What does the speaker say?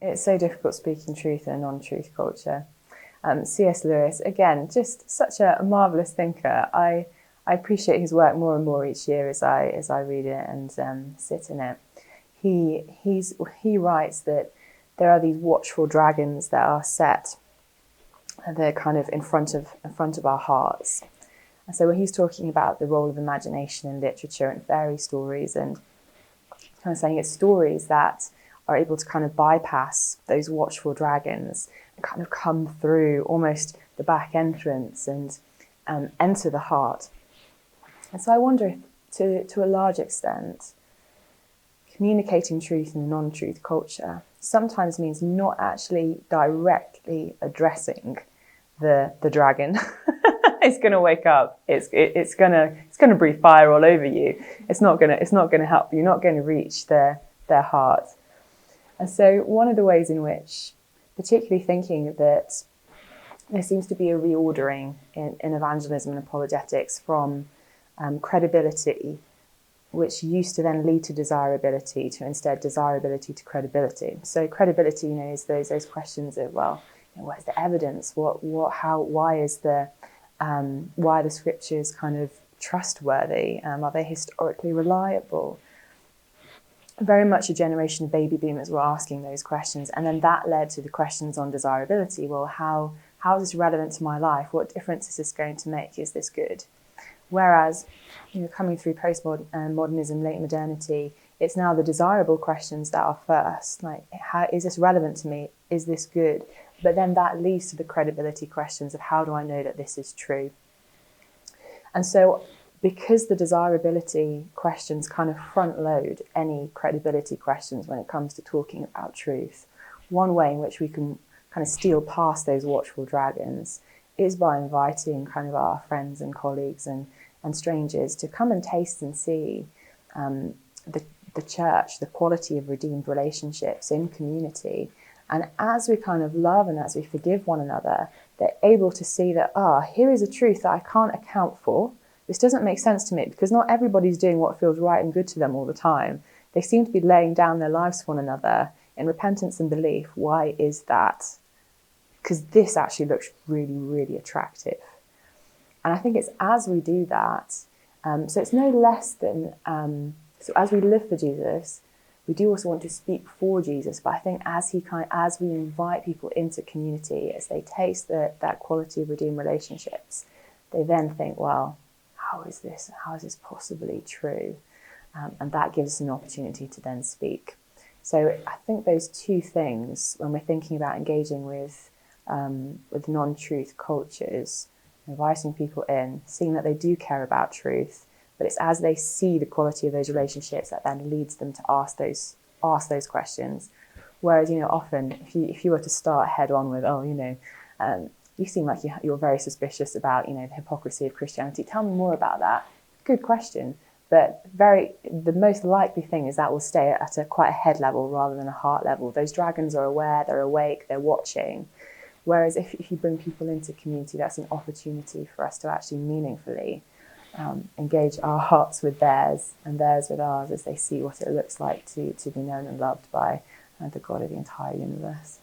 It's so difficult speaking truth in a non-truth culture. C.S. Lewis, again, just such a marvellous thinker. I appreciate his work more and more each year as I read it and sit in it. He writes that there are these watchful dragons that are set, and they're kind of in front of our hearts. And so when he's talking about the role of imagination in literature and fairy stories, and kind of saying it's stories that are able to kind of bypass those watchful dragons and kind of come through almost the back entrance and enter the heart. And so I wonder if, to a large extent, communicating truth in a non-truth culture sometimes means not actually directly addressing the dragon. It's going to wake up. It's going to breathe fire all over you. It's not going to help you. You're not going to reach their heart. And so one of the ways in which, particularly thinking that there seems to be a reordering in evangelism and apologetics from credibility, which used to then lead to desirability, to instead desirability to credibility. So credibility, is those questions of, well, what is the evidence? Why are the scriptures kind of trustworthy? Are they historically reliable? Very much a generation of baby boomers were asking those questions, and then that led to the questions on desirability. Well, how is this relevant to my life? What difference is this going to make? Is this good? Whereas, coming through postmodernism, late modernity, it's now the desirable questions that are first. Like, how is this relevant to me? Is this good? But then that leads to the credibility questions of how do I know that this is true? And so, because the desirability questions kind of front load any credibility questions when it comes to talking about truth, one way in which we can kind of steal past those watchful dragons is by inviting kind of our friends and colleagues and strangers to come and taste and see the church, the quality of redeemed relationships in community. And as we kind of love and as we forgive one another, they're able to see that, here is a truth that I can't account for. This doesn't make sense to me, because not everybody's doing what feels right and good to them all the time. They seem to be laying down their lives for one another in repentance and belief. Why is that? Because this actually looks really, really attractive. And I think it's as we do that, so it's no less than, so as we live for Jesus, we do also want to speak for Jesus. But I think as we invite people into community, as they taste that quality of redeemed relationships, they then think, well, how is this possibly true? And that gives us an opportunity to then speak. So I think those two things, when we're thinking about engaging with non-truth cultures, inviting people in, seeing that they do care about truth, but it's as they see the quality of those relationships that then leads them to ask those questions. Whereas, often if you were to start head on with, you seem like you're very suspicious about, the hypocrisy of Christianity. Tell me more about that. Good question. But the most likely thing is that will stay at quite a head level rather than a heart level. Those dragons are aware, they're awake, they're watching. Whereas if you bring people into community, that's an opportunity for us to actually meaningfully engage our hearts with theirs and theirs with ours as they see what it looks like to be known and loved by the God of the entire universe.